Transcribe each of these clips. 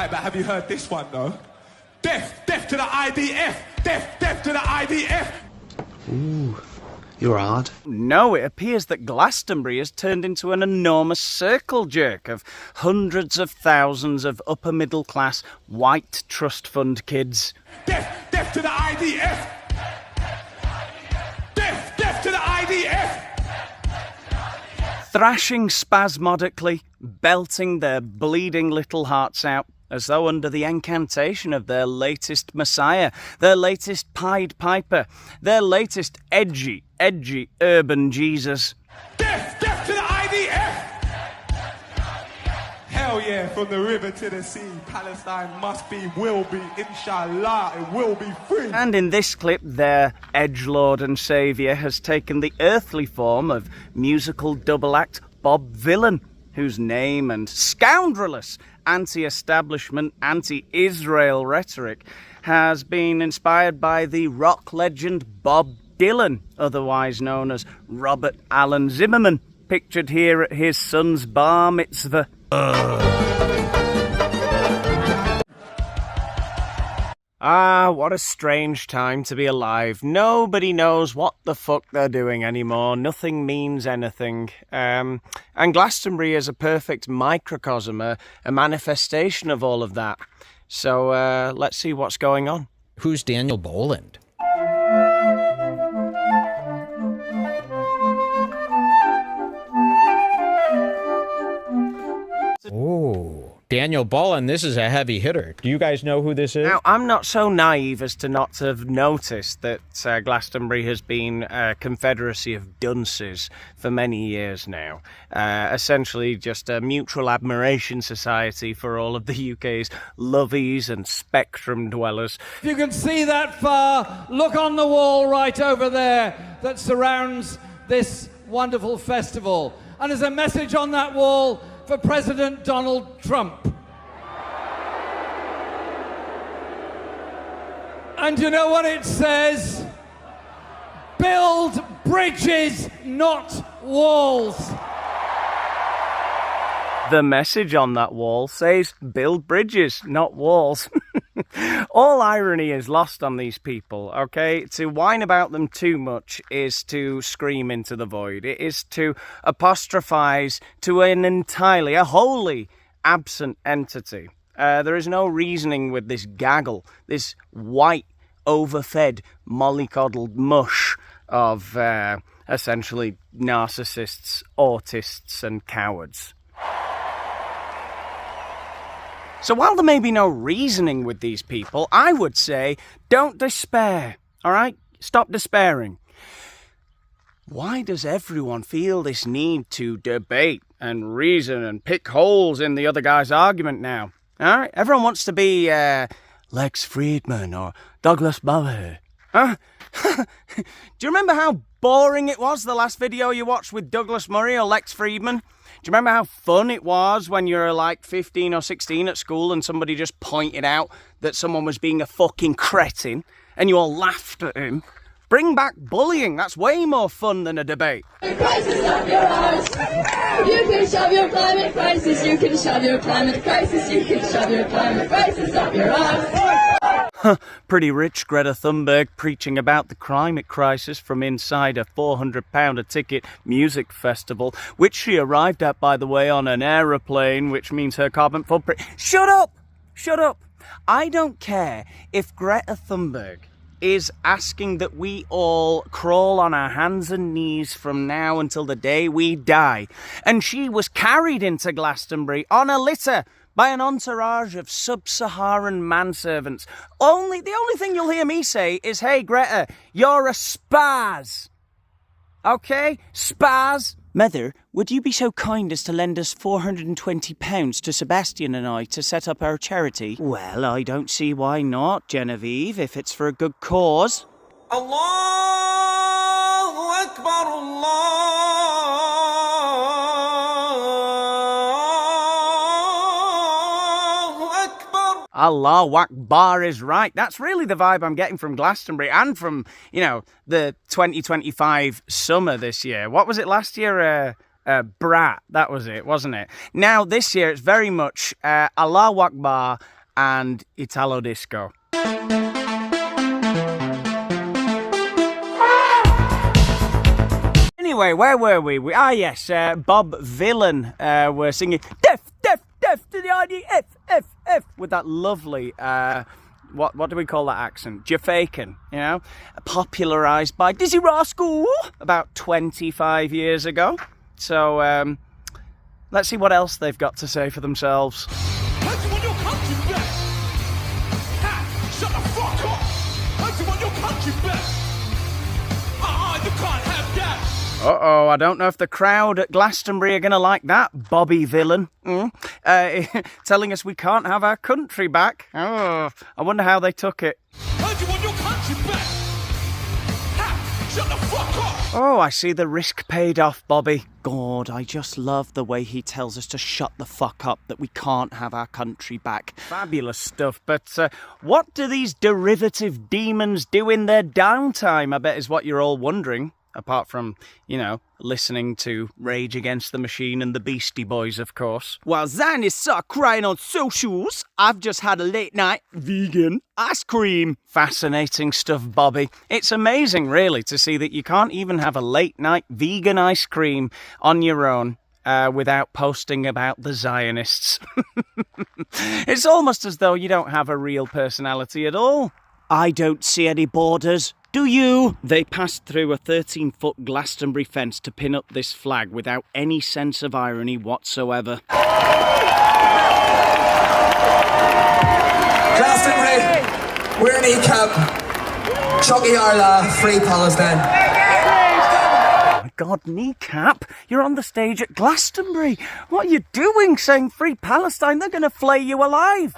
Right, but have you heard this one, though? Death to the IDF! Death to the IDF! Ooh, you're hard. No, it appears that Glastonbury has turned into an enormous circle jerk of hundreds of thousands of upper-middle-class, white trust fund kids. Death to the IDF! Death to the IDF! Thrashing spasmodically, belting their bleeding little hearts out, as though under the incantation of their latest messiah, their latest Pied Piper, their latest edgy urban Jesus. Death to the IDF! Hell yeah, from the river to the sea, Palestine must be, will be, inshallah, it will be free. And in this clip, their edgelord and saviour has taken the earthly form of musical double act Bob Vylan, whose name and scoundrelous anti-establishment, anti-Israel rhetoric has been inspired by the rock legend Bob Dylan, otherwise known as Robert Allen Zimmerman, pictured here at his son's bar mitzvah. Ah, what a strange time to be alive. Nobody knows what the fuck they're doing anymore. Nothing means anything. And Glastonbury is a perfect microcosm, a manifestation of all of that. So let's see what's going on. Who's Daniel Boland? Oh, Daniel Boland, this is a heavy hitter. Do you guys know who this is? Now, I'm not so naive as to not have noticed that Glastonbury has been a confederacy of dunces for many years now. Essentially just a mutual admiration society for all of the UK's lovies and spectrum dwellers. If you can see that far, look on the wall right over there that surrounds this wonderful festival. And there's a message on that wall for President Donald Trump. And you know what it says? Build bridges, not walls. The message on that wall says, build bridges, not walls. All irony is lost on these people, okay? To whine about them too much is to scream into the void. It is to apostrophize to a wholly absent entity. There is no reasoning with this gaggle, this white, overfed, mollycoddled mush of essentially narcissists, autists, and cowards. So while there may be no reasoning with these people, I would say don't despair, all right? Stop despairing. Why does everyone feel this need to debate and reason and pick holes in the other guy's argument now? All right? Everyone wants to be Lex Friedman or Douglas Murray. Huh? Do you remember how boring it was, the last video you watched with Douglas Murray or Lex Friedman? Do you remember how fun it was when you were like 15 or 16 at school and somebody just pointed out that someone was being a fucking cretin and you all laughed at him? Bring back bullying. That's way more fun than a debate. Crisis up your arse. You can shove your climate crisis. You can shove your climate crisis. You can shove your climate crisis up your arse. Pretty rich Greta Thunberg preaching about the climate crisis from inside a £400 a ticket music festival, which she arrived at, by the way, on an aeroplane, which means her carbon footprint. Shut up! Shut up! I don't care if Greta Thunberg is asking that we all crawl on our hands and knees from now until the day we die. And she was carried into Glastonbury on a litter by an entourage of sub-Saharan manservants. The only thing you'll hear me say is, hey, Greta, you're a spaz. Okay? Spaz. Mother, would you be so kind as to lend us £420 to Sebastian and I to set up our charity? Well, I don't see why not, Genevieve, if it's for a good cause. Allahu Akbar, Allahu Akbar. Allahu Akbar is right. That's really the vibe I'm getting from Glastonbury and from, the 2025 summer this year. What was it last year? Brat, that was it, wasn't it? Now, this year, it's very much Allahu Akbar and Italo Disco. Anyway, where were we? Yes, Bob Vylan were singing Deaf, Deaf, Deaf to the IDF, F, with that lovely, what do we call that accent? Jamaican, you know? Popularised by Dizzy Rascal about 25 years ago. So, let's see what else they've got to say for themselves. Uh-oh, I don't know if the crowd at Glastonbury are going to like that, Bobby Vylan. Telling us we can't have our country back. Oh, I wonder how they took it. Oh, I see the risk paid off, Bobby. God, I just love the way he tells us to shut the fuck up, that we can't have our country back. Fabulous stuff, but what do these derivative demons do in their downtime, I bet is what you're all wondering. Apart from, you know, listening to Rage Against the Machine and the Beastie Boys, of course. While Zionists are crying on socials, I've just had a late night vegan ice cream. Fascinating stuff, Bobby. It's amazing, really, to see that you can't even have a late night vegan ice cream on your own without posting about the Zionists. It's almost as though you don't have a real personality at all. I don't see any borders. Do you? They passed through a 13-foot Glastonbury fence to pin up this flag without any sense of irony whatsoever. Glastonbury, we're Kneecap, Chucky Arla, Free Palestine. Oh my God, Kneecap, you're on the stage at Glastonbury. What are you doing saying Free Palestine? They're going to flay you alive.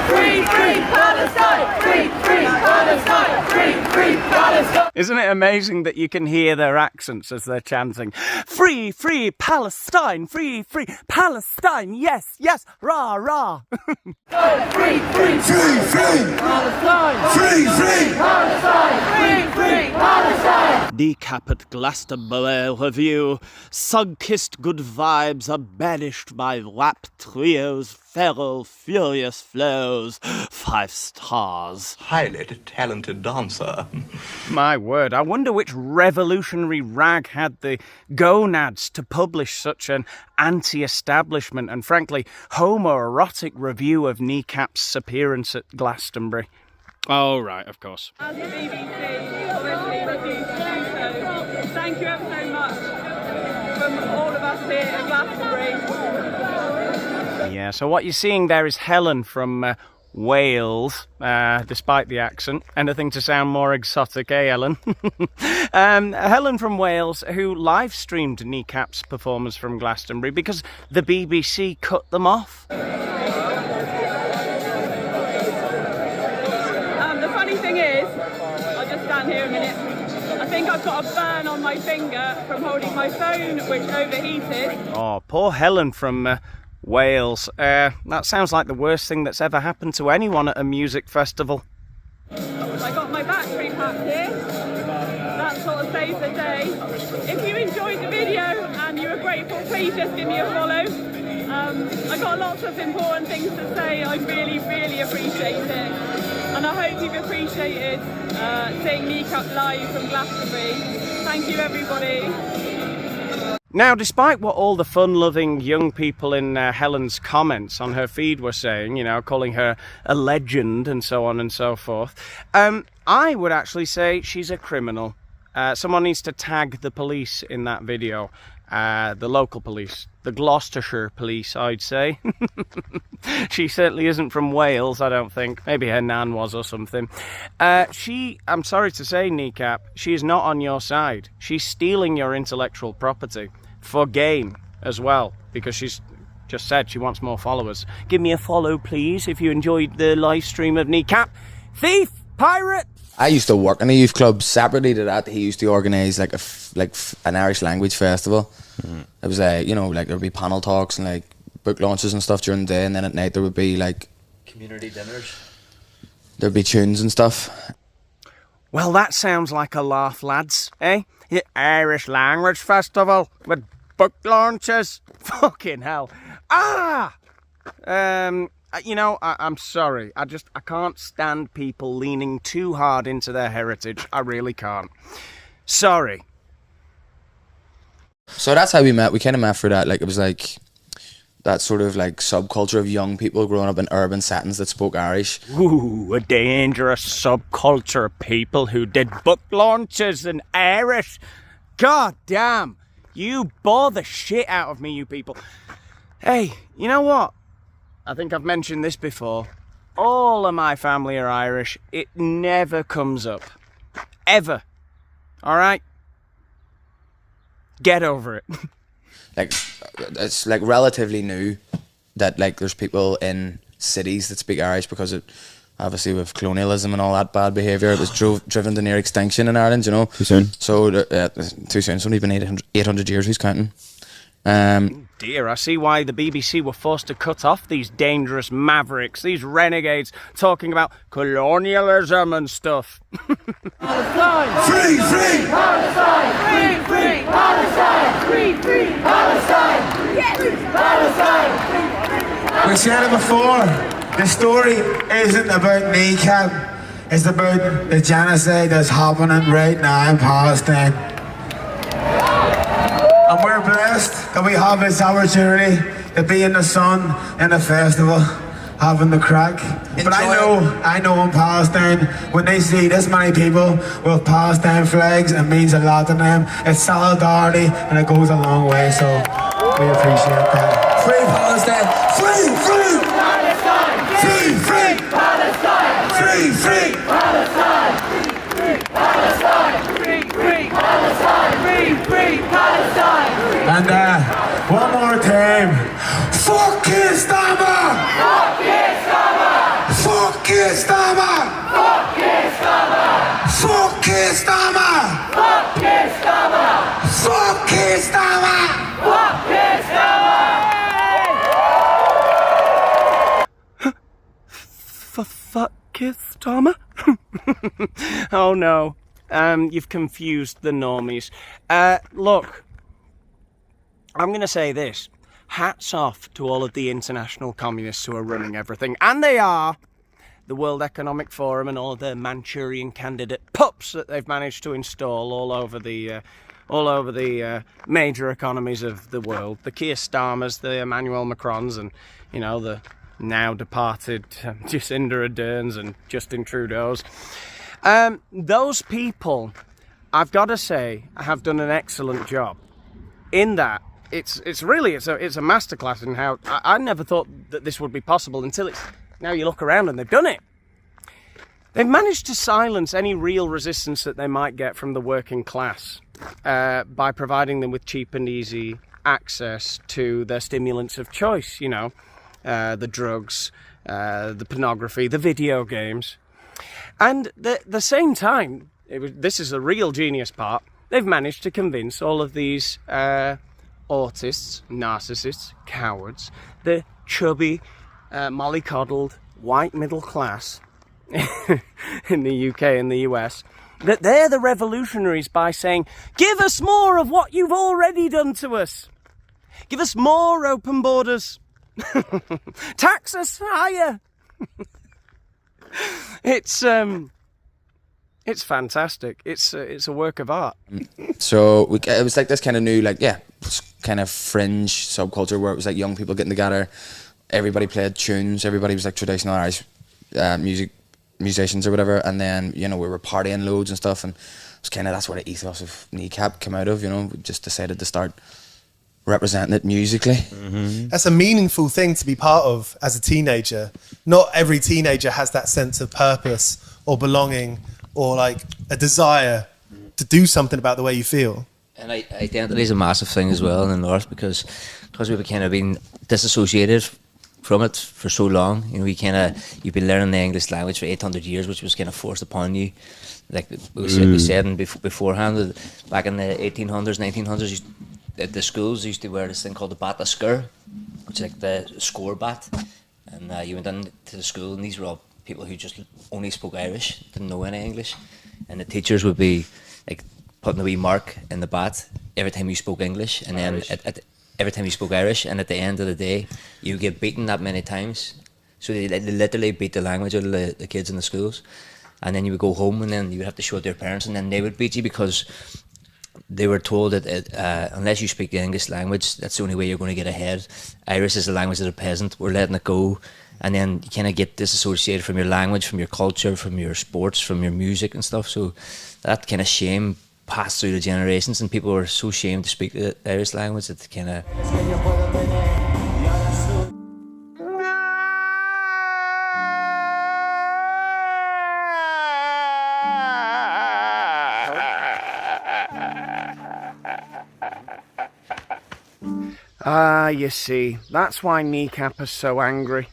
Free, free Palestine! Free, free Palestine! Free, free Palestine! Isn't it amazing that you can hear their accents as they're chanting, Free, free Palestine! Free, free Palestine! Yes, yes, rah, rah! Free, free, Free, free Palestine! Free, free Palestine! Free, free Palestine! Kneecap at Glastonbury Review. Sun-kissed good vibes are banished by rap trios, feral, furious flows. 5 stars. Highly talented dancer. My word, I wonder which revolutionary rag had the gonads to publish such an anti-establishment and frankly homoerotic review of Kneecap's appearance at Glastonbury. Oh, right, of course. As the BBC obviously refused to do so, thank you ever so much from all of us here at Glastonbury. Yeah, so what you're seeing there is Helen from Wales, despite the accent. Anything to sound more exotic, eh, Helen? Helen from Wales, who live-streamed Kneecap's performance from Glastonbury because the BBC cut them off. The funny thing is, I'll just stand here a minute, I think I've got a burn on my finger from holding my phone, which overheated. Oh, poor Helen from Wales. That sounds like the worst thing that's ever happened to anyone at a music festival. I got my battery pack here. That sort of saves the day. If you enjoyed the video and you were grateful, please just give me a follow. I got lots of important things to say. I really, really appreciate it. And I hope you've appreciated seeing Kneecap live from Glastonbury. Thank you, everybody. Now, despite what all the fun-loving young people in Helen's comments on her feed were saying, you know, calling her a legend and so on and so forth, I would actually say she's a criminal. Someone needs to tag the police in that video. The local police, the Gloucestershire police, I'd say. She certainly isn't from Wales, I don't think. Maybe her nan was or something. I'm sorry to say, Kneecap, she is not on your side. She's stealing your intellectual property for gain as well, because she's just said she wants more followers. Give me a follow, please, if you enjoyed the live stream of Kneecap. Thief! Pirate! I used to work in a youth club separately to that. He used to organise like an Irish language festival. It was you know, like there'd be panel talks and like book launches and stuff during the day, and then at night there would be like community dinners. There'd be tunes and stuff. Well, that sounds like a laugh, lads, eh? The Irish Language Festival with book launches. Fucking hell. You know, I'm sorry. I can't stand people leaning too hard into their heritage. I really can't. Sorry. So that's how we met. We kind of met for that. Like, it was like that sort of like subculture of young people growing up in urban settings that spoke Irish. Ooh, a dangerous subculture of people who did book launches in Irish. God damn. You bore the shit out of me, you people. Hey, you know what? I think I've mentioned this before. All of my family are Irish. It never comes up. Ever. Alright? Get over it. Like, it's like relatively new that like there's people in cities that speak Irish, because it obviously with colonialism and all that bad behaviour, it was driven to near extinction in Ireland, you know. Too soon. So too soon. It's only been 800 years. Who's counting? Dear, I see why the BBC were forced to cut off these dangerous mavericks, these renegades talking about colonialism and stuff. Palestine! Free, free! Palestine! Free, free! Palestine! Free, free! Palestine! Yes! Palestine! We said it before, the story isn't about Kneecap, it's about the genocide that's happening right now in Palestine. And we're blessed that we have this opportunity to be in the sun in a festival, having the crack. But I know in Palestine, when they see this many people with Palestine flags, it means a lot to them. It's solidarity and it goes a long way, so we appreciate that. Free Palestine! Free, free! Palestine! Free, free! Palestine! Free, free! Palestine! Free, Palestine! Free, free! Palestine! Free, free! Palestine! And one more time. Fuck Islama! Fuck Islama! Fuck Islama! Fuck Islama! Fuck Islama! Fuck Islama! Fuck Islama! Fuck Islama! Fuck Islama? Oh no. You've confused the normies. Look, I'm going to say this. Hats off to all of the international communists who are running everything. And they are. The World Economic Forum and all of the Manchurian candidate pups that they've managed to install all over the major economies of the world. The Keir Starmers, the Emmanuel Macrons, and, you know, the now departed Jacinda Ardern's and Justin Trudeau's. Those people, I've got to say, have done an excellent job in that. It's a masterclass in how I never thought that this would be possible until it's now you look around and they've done it. They've managed to silence any real resistance that they might get from the working class by providing them with cheap and easy access to their stimulants of choice, you know, the drugs, the pornography, the video games. And at the same time, this is the real genius part, they've managed to convince all of these autists, narcissists, cowards, the chubby, mollycoddled white middle class in the UK and the US, that they're the revolutionaries by saying, give us more of what you've already done to us. Give us more open borders. Tax us higher. It's fantastic. It's a work of art. So it was like this kind of new, like, kind of fringe subculture where it was like young people getting together. Everybody played tunes. Everybody was like traditional Irish musicians or whatever. And then, you know, we were partying loads and stuff. And it was kind of, that's where the ethos of Kneecap came out of, you know. We just decided to start representing it musically. Mm-hmm. That's a meaningful thing to be part of as a teenager. Not every teenager has that sense of purpose or belonging or like a desire to do something about the way you feel. And identity is a massive thing as well in the North because we've kind of been disassociated from it for so long. You know, you've been learning the English language for 800 years, which was kind of forced upon you. Like we said beforehand, back in the 1800s, 1900s, the schools used to wear this thing called the bat a skur, which is like the score bat. And you went into the school, and these were all people who just only spoke Irish, didn't know any English. And the teachers would be like putting a wee mark in the bat every time you spoke English, and then Irish. every time you spoke Irish, and at the end of the day, you get beaten that many times. So they literally beat the language out of the kids in the schools, and then you would go home, and then you would have to show it to your parents, and then they would beat you because they were told that unless you speak the English language, that's the only way you're going to get ahead. Irish is the language of the peasant. We're letting it go, and then you kind of get disassociated from your language, from your culture, from your sports, from your music and stuff. So that kind of shame passed through the generations, and people were so ashamed to speak the Irish language that they kind of... Ah, you see, that's why Kneecap are so angry.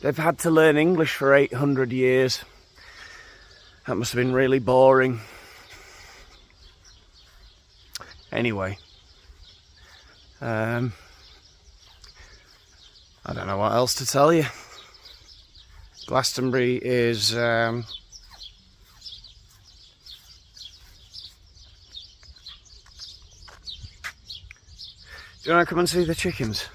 They've had to learn English for 800 years. That must have been really boring. Anyway, I don't know what else to tell you. Glastonbury is do you want to come and see the chickens?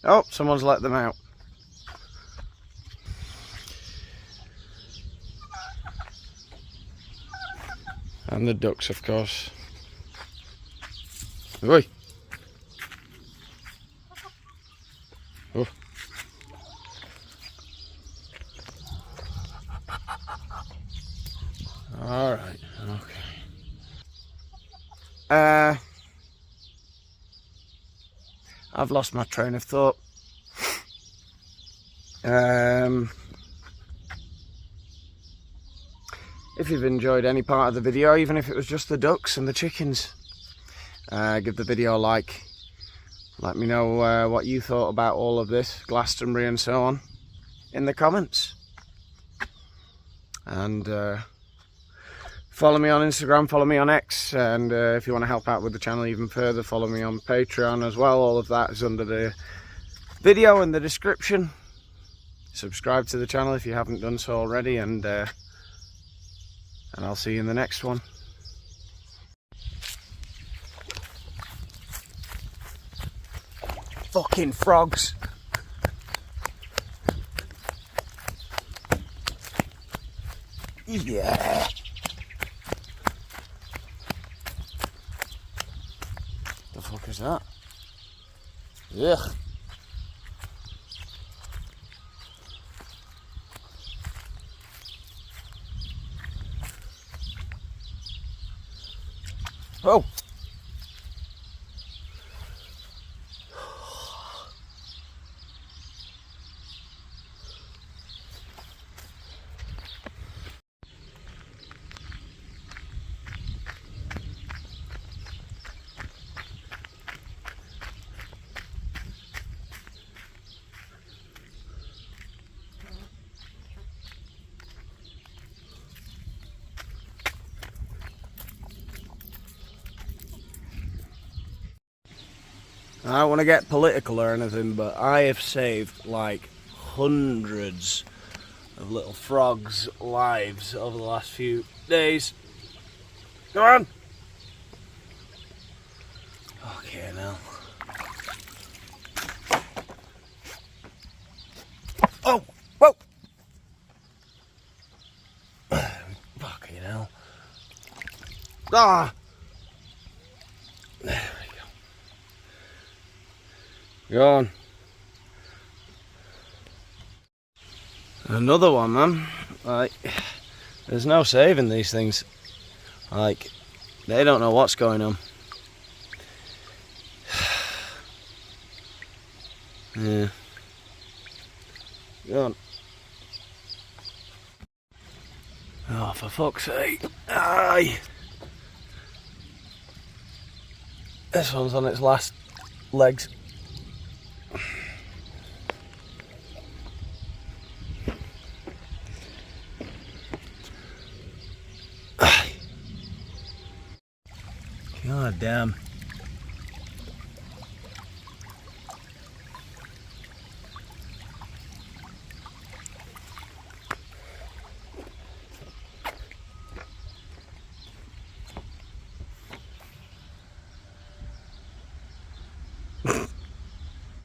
Oh, someone's let them out. And the ducks, of course. Oi! Oh. All right. Okay. I've lost my train of thought. If you've enjoyed any part of the video, even if it was just the ducks and the chickens, give the video a like. Let me know what you thought about all of this, Glastonbury and so on, in the comments. And follow me on Instagram, follow me on X, and if you want to help out with the channel even further, follow me on Patreon as well. All of that is under the video in the description. Subscribe to the channel if you haven't done so already, and I'll see you in the next one. Fucking frogs. Yeah. The fuck is that? Ugh. Oh. I don't want to get political or anything, but I have saved like hundreds of little frogs' lives over the last few days. Come on! Okay, now. Oh! Whoa! Fucking hell. Ah! There we go. Go on. Another one, man. Like, there's no saving these things. Like, they don't know what's going on. Yeah. Go on. Oh, for fuck's sake. Aye. This one's on its last legs. God damn.